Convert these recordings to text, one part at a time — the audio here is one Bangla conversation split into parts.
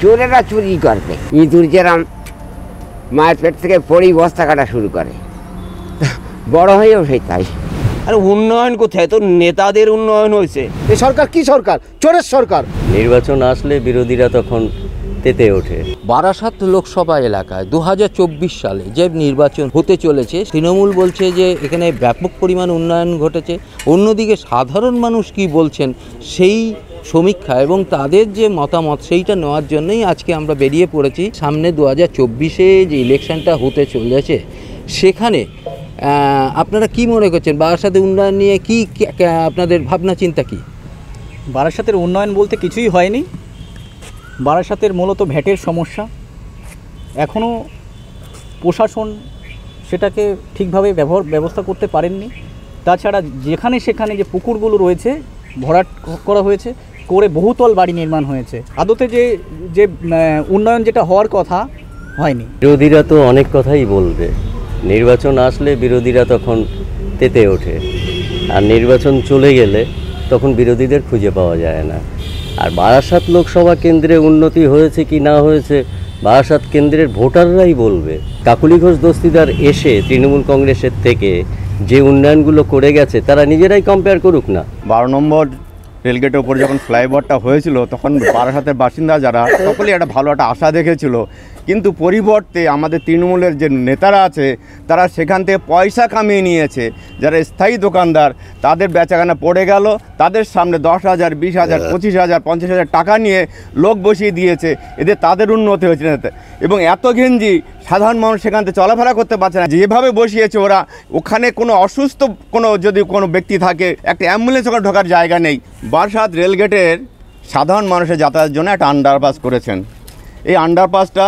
চোরেরা চুরি করবে। ইঁদুর যেরাম মায়ের পেট থেকে পড়েই বস্তা কাটা শুরু করে, বড় হয়েও সেই তাই। আর উন্নয়ন কোথায়? তো নেতাদের উন্নয়ন হয়েছে। এই সরকার কি সরকার? চোরের সরকার। নির্বাচন আসলে বিরোধীরা তখন তেতে ওঠে। বারাসাত লোকসভা এলাকায় 2024 সালে যে নির্বাচন হতে চলেছে, তৃণমূল বলছে যে এখানে ব্যাপক পরিমাণ উন্নয়ন ঘটেছে। অন্যদিকে সাধারণ মানুষ কি বলছেন সেই সমীক্ষা এবং তাদের যে মতামত সেইটা নেওয়ার জন্যই আজকে আমরা বেরিয়ে পড়েছি। সামনে 2024-এ যে ইলেকশনটা হতে চলেছে সেখানে আপনারা কি মনে করছেন? বারাসাতের উন্নয়ন নিয়ে কি আপনাদের ভাবনা চিন্তা কি? বারাসাতের উন্নয়ন বলতে কিছুই হয়নি। বারাসাতের মূলত ভ্যাটের সমস্যা, এখনও প্রশাসন সেটাকে ঠিকভাবে ব্যবস্থা করতে পারেননি। তাছাড়া যেখানে সেখানে যে পুকুরগুলো রয়েছে ভরাট করা হয়েছে, করে বহুতল বাড়ি নির্মাণ হয়েছে। আদতে যে উন্নয়ন যেটা হওয়ার কথা হয়নি। বিরোধীরা তো অনেক কথাই বলবে, নির্বাচন আসলে বিরোধীরা তখন তেতে ওঠে, আর নির্বাচন চলে গেলে তখন বিরোধীদের খুঁজে পাওয়া যায় না। আর বারাসাত লোকসভা কেন্দ্রে উন্নতি হয়েছে কি না হয়েছে বারাসাত কেন্দ্রের ভোটাররাই বলবে। কাকুলি ঘোষ দস্তিদার এসে তৃণমূল কংগ্রেসের থেকে যে উন্নয়নগুলো করে গেছে তারা নিজেরাই কম্পেয়ার করুক না। 12 নম্বর রেলগেটের উপর যখন ফ্লাইওভারটা হয়েছিল তখন বারাসাতের বাসিন্দা যারা সকলেই একটা ভালো একটা আশা দেখেছিল, কিন্তু পরিবর্তে আমাদের তৃণমূলের যে নেতারা আছে তারা সেখান থেকে পয়সা কামিয়ে নিয়েছে। যারা স্থায়ী দোকানদার তাদের বেচাকেনা পড়ে গেল, তাদের সামনে 10,000, 20,000, 25,000, 50,000 টাকা নিয়ে লোক বসিয়ে দিয়েছে। এদের তাদের উন্নতি হয়েছে না, এবং এত ঘেঞ্জি সাধারণ মানুষ সেখান থেকে চলাফেরা করতে পারছে না। যেভাবে বসিয়েছে ওরা, ওখানে কোনো অসুস্থ যদি কোনো ব্যক্তি থাকে একটা অ্যাম্বুলেন্স ওখানে ঢোকার জায়গা নেই। বারাসাত রেলগেটের সাধারণ মানুষের যাতায়াতের জন্য একটা আন্ডারপাস করেছেন। এই আন্ডারপাসটা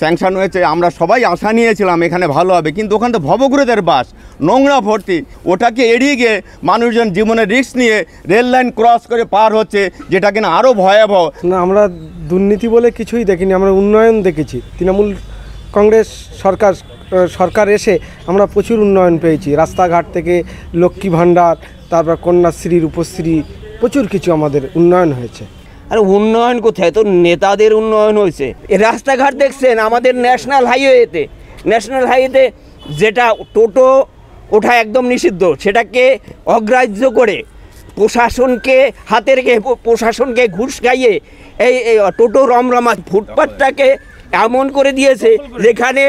স্যাংশন হয়েছে, আমরা সবাই আশা নিয়েছিলাম এখানে ভালো হবে, কিন্তু ওখানে তো ভবঘুরেদের বাস, নোংরা ভর্তি। ওটাকে এড়িয়ে গিয়ে মানুষজন জীবনের রিস্ক নিয়ে রেল লাইন ক্রস করে পার হচ্ছে, যেটা কিনা আরও ভয়াবহ। না, আমরা দুর্নীতি বলে কিছুই দেখিনি, আমরা উন্নয়ন দেখেছি। তৃণমূল কংগ্রেস সরকার এসে আমরা প্রচুর উন্নয়ন পেয়েছি। রাস্তাঘাট থেকে লক্ষ্মী ভাণ্ডার, তারপর কন্যাশ্রী, রূপশ্রী, প্রচুর কিছু আমাদের উন্নয়ন হয়েছে। আর উন্নয়ন কোথায়? তো নেতাদের উন্নয়ন হয়েছে। এই রাস্তাঘাট দেখছেন আমাদের ন্যাশনাল হাইওয়েতে যেটা টোটো ওঠা একদম নিষিদ্ধ, সেটাকে অগ্রাহ্য করে প্রশাসনকে ঘুষ খাইয়ে এই টোটো রমরমা ফুটপাথটাকে এমন করে দিয়েছে যেখানে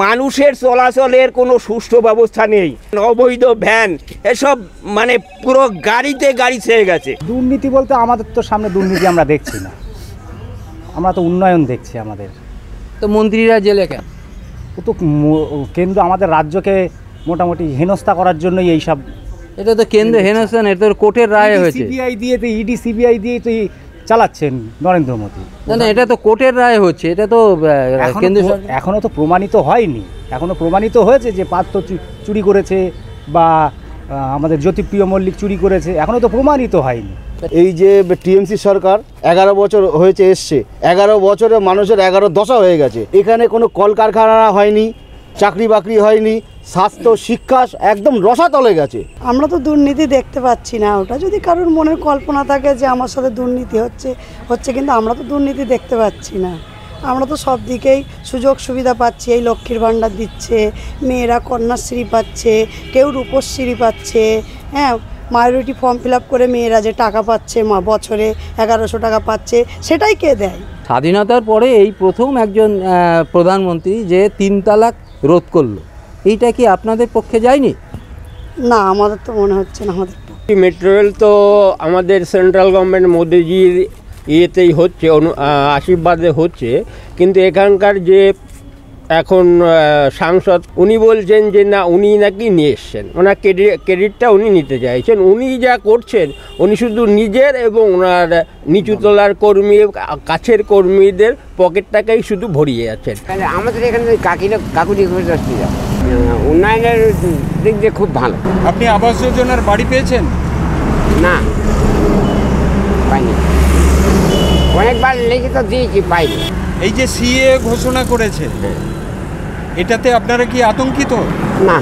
মানুষের চলাচলের কোনো সুষ্ঠু ব্যবস্থা নেই। অবৈধ ভ্যান এসব মানে পুরো গাড়িতে গাড়ি ছেয়ে গেছে। দুর্নীতি বলতে আমাদের তো সামনে দুর্নীতি আমরা দেখছি না, আমরা তো উন্নয়ন দেখছি। আমাদের তো মন্ত্রীরা জেলে কেন? ও তো কেন্দ্র আমাদের রাজ্যকে মোটামুটি হেনস্থা করার জন্যই এইসব। এটা তো কেন্দ্র হেনস্থা, এটা তো কোর্টের রায় হয়েছে। সিবিআই দিয়ে তুই চালাচ্ছেন নরেন্দ্র মোদী। না, এটা তো কোর্টের রায় হচ্ছে, এটা তো এখনও তো প্রমাণিত হয়নি। এখনও প্রমাণিত হয়েছে যে পার্থ চুরি করেছে বা আমাদের জ্যোতিপ্রিয় মল্লিক চুরি করেছে, এখনও তো প্রমাণিত হয়নি। এই যে টিএমসি সরকার 11 বছর হয়েছে এসছে, 11 বছরে মানুষের 11 দশা হয়ে গেছে। এখানে কোনো কলকারখানা হয়নি, চাকরি বাকরি হয়নি, স্বাস্থ্য শিক্ষা একদম রসাতলে গেছে। আমরা তো দুর্নীতি দেখতে পাচ্ছি না। ওটা যদি কারোর মনের কল্পনা থাকে যে আমার সাথে দুর্নীতি হচ্ছে, কিন্তু আমরা তো দুর্নীতি দেখতে পাচ্ছি না। আমরা তো সব দিকেই সুযোগ সুবিধা পাচ্ছি। এই লক্ষ্মীর ভাণ্ডার দিচ্ছে, মেয়েরা কন্যাশ্রী পাচ্ছে, কেউ রূপশ্রী পাচ্ছে। হ্যাঁ, মাইনরিটি ফর্ম ফিল আপ করে মেয়েরা যে টাকা পাচ্ছে, বছরে 1100 টাকা পাচ্ছে, সেটাই কে দেয়? স্বাধীনতার পরে এই প্রথম একজন প্রধানমন্ত্রী যে 3 তালাক রোধ করলো, এইটা কি আপনাদের পক্ষে যায়নি? না, আমাদের তো মনে হচ্ছে না। আমাদের মেট্রো রেল তো আমাদের সেন্ট্রাল গভর্নমেন্ট মোদিজির ইয়েতেই হচ্ছে, আশীর্বাদে হচ্ছে, কিন্তু এখানকার যে এখন সাংসদ উনি বলছেন যে না, উনি নাকি নিয়ে এসছেন, ওনার ক্রেডিটটা উনি নিতে চাইছেন। উনি যা করছেন, উনি শুধু নিজের এবং ওনার নিচুতলার কর্মী, কাছের কর্মীদের পকেটটাকেই শুধু ভরিয়ে যাচ্ছেন। আমাদের এখানে কাকুলি ঘোষ দস্তিদার উন্নয়নের দিক দিয়ে খুব ভালো। আপনি আবাস যোজনার বাড়ি পেয়েছেন? না, পাইনি। অনেকবার লিখিত দিয়েছি, পাইনি। এই যে সিএ ঘোষণা করেছে, এটাতে আপনারা কি আতঙ্কিত? না।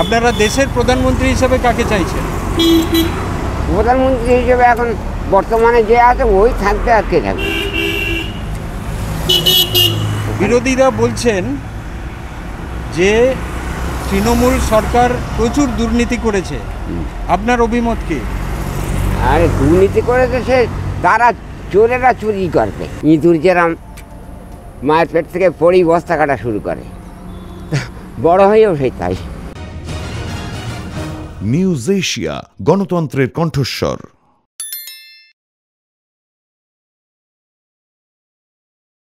আপনারা দেশের প্রধানমন্ত্রী হিসেবে কাকে চাইছেন? প্রধানমন্ত্রী হিসেবে এখন বর্তমানে যে আছে ওই থাকবে আর কে থাকবে। বিরোধীরা বলছেন যে তৃণমূল সরকার প্রচুর দুর্নীতি করেছে, আপনার অভিমত কি? আর দুর্নীতি করেছে সে তারা, চোরেরা চুরি করবে। ইঁদুর যেরাম মায়ের পেট থেকে পড়েই বস্তা কাটা শুরু করে, বড় হয়েও সেই তাই। নিউজ এশিয়া, গণতন্ত্রের কণ্ঠস্বর।